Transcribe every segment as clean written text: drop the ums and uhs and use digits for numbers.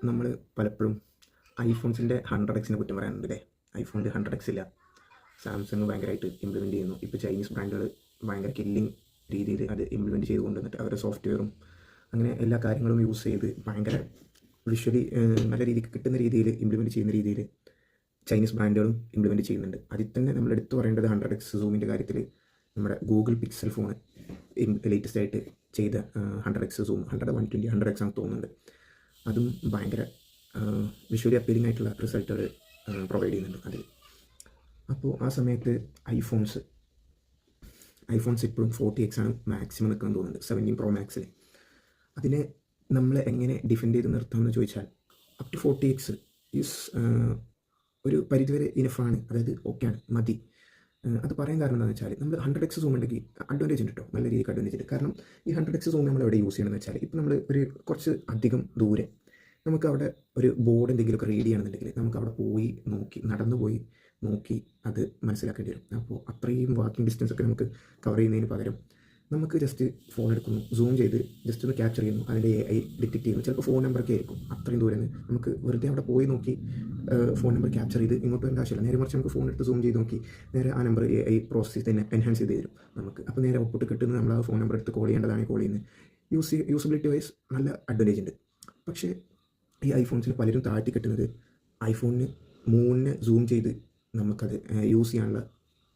നമ്മൾ പലപ്പോഴും ഐഫോൺസിൻ്റെ 100X കുറ്റം പറയാനുണ്ട് അല്ലേ. ഐഫോണിൽ 100X ഇല്ല. സാംസങ് ഭയങ്കരമായിട്ട് ഇംപ്ലിമെൻറ്റ് ചെയ്യുന്നു. ഇപ്പോൾ ചൈനീസ് ബ്രാൻഡുകൾ ഭയങ്കര കില്ലിങ് രീതിയിൽ അത് ഇംപ്ലിമെൻറ്റ് ചെയ്ത് കൊണ്ടുവന്നിട്ട് അവരുടെ സോഫ്റ്റ്വെയറും അങ്ങനെ എല്ലാ കാര്യങ്ങളും യൂസ് ചെയ്ത് ഭയങ്കര വിഷ്വലി നല്ല രീതിക്ക് കിട്ടുന്ന രീതിയിൽ ഇംപ്ലിമെൻറ്റ് ചെയ്യുന്ന രീതിയിൽ ചൈനീസ് ബ്രാൻഡുകളും ഇംപ്ലിമെൻറ്റ് ചെയ്യുന്നുണ്ട്. അതിൽ തന്നെ നമ്മൾ എടുത്തു പറയേണ്ടത് 100X സൂമിൻ്റെ കാര്യത്തിൽ നമ്മുടെ ഗൂഗിൾ പിക്സൽ ഫോൺ ലേറ്റസ്റ്റ് ആയിട്ട് ചെയ്ത 100X സൂം 120 100X ആണെന്ന് തോന്നുന്നുണ്ട്. അതും ഭയങ്കര വിഷ്വലി അപ്പീലിംഗ് ആയിട്ടുള്ള റിസൾട്ടുകൾ പ്രൊവൈഡ് ചെയ്യുന്നുണ്ട് അതിൽ. അപ്പോൾ ആ സമയത്ത് ഐഫോൺസ് ഇപ്പോഴും 40X ആണ് മാക്സിമം നിൽക്കുന്നത് തോന്നുന്നുണ്ട് 17 Pro Maxൽ. അതിനെ നമ്മൾ എങ്ങനെ ഡിഫെൻഡ് ചെയ്ത് നിർത്താമെന്ന് ചോദിച്ചാൽ അപ് ടു 40X ഈസ് ഒരു പരിധിവരെ ഇനഫാണ്, അതായത് ഓക്കെയാണ്, മതി. അത് പറയാൻ കാരണം എന്താണെന്ന് വെച്ചാൽ നമ്മൾ 100X സൂം ഉണ്ടെങ്കിൽ അഡ്വാൻറ്റേജ് ഉണ്ട് കേട്ടോ, നല്ല രീതിക്ക് അഡ്വാൻറ്റേജ് ഉണ്ട്. കാരണം ഈ 100X സൂം നമ്മൾ എവിടെ യൂസ് ചെയ്യണമെന്ന് വെച്ചാൽ ഇപ്പോൾ നമ്മൾ ഒരു കുറച്ച് അധികം ദൂരെ നമുക്ക് അവിടെ ഒരു ബോർഡ് എന്തെങ്കിലുമൊക്കെ റീഡ് ചെയ്യണമെന്നുണ്ടെങ്കിൽ നമുക്ക് അവിടെ പോയി നോക്കി നടന്നു പോയി നോക്കി അത് മനസ്സിലാക്കേണ്ടി വരും. അപ്പോൾ അത്രയും വാക്കിംഗ് ഡിസ്റ്റൻസ് ഒക്കെ നമുക്ക് കവർ ചെയ്യുന്നതിന് പകരം നമുക്ക് ജസ്റ്റ് ഫോൺ എടുക്കുന്നു, സൂം ചെയ്ത് ജസ്റ്റ് ഒന്ന് ക്യാപ്ചർ ചെയ്യുന്നു, അതിൻ്റെ AI ഡിറ്റക്ട് ചെയ്യുന്നു. ചിലപ്പോൾ ഫോൺ നമ്പറൊക്കെ ആയിരിക്കും അത്രയും ദൂരം നിന്ന് നമുക്ക് വെറുതെ അവിടെ പോയി നോക്കി ഫോൺ നമ്പർ ക്യാപ്ചർ ചെയ്ത് ഇങ്ങോട്ട് വരേണ്ട ആവശ്യമില്ല. നേരെ മറിച്ച് നമുക്ക് ഫോൺ എടുത്ത് സൂം ചെയ്ത് നോക്കി നേരെ ആ നമ്പർ AI പ്രോസസ് ചെയ്ത് തന്നെ എൻഹാൻസ് ചെയ്ത് തരും നമുക്ക്. അപ്പോൾ നേരെ ഔട്ട്പുട്ട് കിട്ടുന്നത് നമ്മൾ ആ ഫോൺ നമ്പർ എടുത്ത് കോൾ ചെയ്യേണ്ടതാണ് കോൾ ചെയ്യുന്നത്. യൂസബിലിറ്റി വൈസ് നല്ല അഡ്വാൻറ്റേജ് ഉണ്ട്. പക്ഷേ ഈ ഐഫോൺസിൽ പലരും താഴ്ത്തി കിട്ടുന്നത് ഐഫോണിന് മൂന്നിനെ സൂം ചെയ്ത് നമുക്കത് യൂസ് ചെയ്യാനുള്ള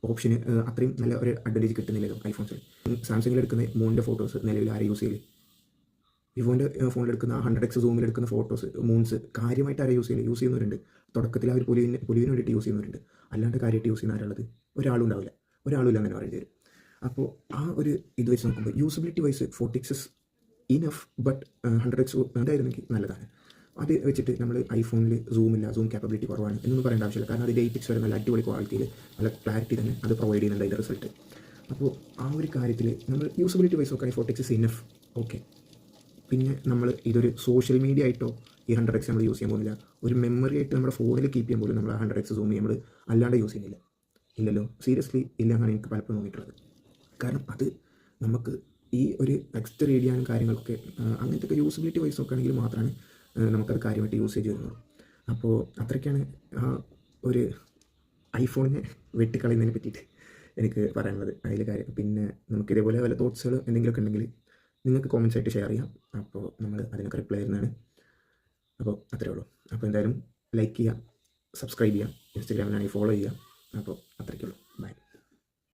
ഓപ്ഷന് അത്രയും നല്ല ഒരു അഡ്വാൻറ്റേജ് കിട്ടുന്നില്ലല്ലോ ഐഫോൺസിൽ. സാംസങ്ങിൽ എടുക്കുന്ന മൂണിൻ്റെ ഫോട്ടോസ് നിലവിൽ ആരെ യൂസ് ചെയ്യില്ല. വിവോൻ്റെ ഫോണിലെടുക്കുന്ന 100X സൂമിലെടുക്കുന്ന ഫോട്ടോസ് മൂൺസ് കാര്യമായിട്ട് ആരെ യൂസ് ചെയ്യുന്നവരുണ്ട്. തുടക്കത്തിൽ അവർ പുലിവിന് വേണ്ടിയിട്ട് യൂസ് ചെയ്യുന്നവരുണ്ട്. അല്ലാണ്ട് കാര്യമായിട്ട് യൂസ് ചെയ്യുന്ന ആരുള്ളത് ഒരാളും ഉണ്ടാവില്ല, ഒരാളും ഇല്ല അങ്ങനെ പറയേണ്ടി വരും. അപ്പോൾ ആ ഒരു ഇത് വെച്ച് നോക്കുമ്പോൾ usability vice 40X enough, but 100X ഉണ്ടായിരുന്നെങ്കിൽ നല്ലതാണ്. അത് വെച്ചിട്ട് നമ്മൾ ഐഫോണിൽ സൂം ക്യാപ്പബിലിറ്റി കുറവാണ് എന്നൊന്നും പറയേണ്ട ആവശ്യമില്ല. കാരണം അതിൻ്റെ 8X വരെ നല്ല അടിപൊളി ക്വാളിറ്റിയിൽ നല്ല ക്ലാരിറ്റി തന്നെ അത് പ്രൊവൈഡ് ചെയ്യുന്നുണ്ട് അതിൻ്റെ റിസൾട്ട്. അപ്പോൾ ആ ഒരു കാര്യത്തിൽ നമ്മൾ യൂസബിലിറ്റി വൈസ് നോക്കുകയാണെങ്കിൽ 40X ഇനഫ്, ഓക്കെ. പിന്നെ നമ്മൾ ഇതൊരു സോഷ്യൽ മീഡിയ ആയിട്ടോ ഈ 100X നമ്മൾ യൂസ് ചെയ്യാൻ പോകുന്നില്ല. ഒരു മെമ്മറി ആയിട്ട് നമ്മുടെ ഫോണിൽ കീപ്പ് ചെയ്യാൻ പോലും നമ്മൾ 100X സൂം നമ്മൾ അല്ലാണ്ട് യൂസ് ചെയ്യുന്നില്ല. ഇല്ലല്ലോ, സീരിയസ്ലി ഇല്ല എന്നാണ് എനിക്ക് പലപ്പോഴും തോന്നിയിട്ടുള്ളത്. കാരണം അത് നമുക്ക് ഈ ഒരു ടെക്സ്റ്റ് റീഡ് ചെയ്യാനും കാര്യങ്ങളൊക്കെ അങ്ങനത്തെ യൂസബിലിറ്റി വൈസ് നോക്കുകയാണെങ്കിൽ മാത്രമാണ് നമുക്കത് കാര്യമായിട്ട് യൂസേജ് വരുന്നുള്ളൂ. അപ്പോൾ അത്രയ്ക്കാണ് ആ ഒരു ഐഫോണിനെ വെട്ടിക്കളയുന്നതിനെ പറ്റിയിട്ട് എനിക്ക് പറയാനുള്ളത് അതിൽ കാര്യം. പിന്നെ നമുക്ക് ഇതേപോലെ വല്ല തോട്ട്സുകൾ എന്തെങ്കിലുമൊക്കെ ഉണ്ടെങ്കിൽ നിങ്ങൾക്ക് കോമൻസ് ആയിട്ട് ഷെയർ ചെയ്യാം. അപ്പോൾ നമ്മൾ അതിനൊക്കെ റിപ്ലൈ ചെയ്യുന്നതാണ്. അപ്പോൾ അത്രയേ ഉള്ളൂ. അപ്പോൾ എന്തായാലും ലൈക്ക് ചെയ്യുക, സബ്സ്ക്രൈബ് ചെയ്യുക, ഇൻസ്റ്റാഗ്രാമിലാണെങ്കിൽ ഫോളോ ചെയ്യുക. അപ്പോൾ അത്രയ്ക്കുള്ളൂ.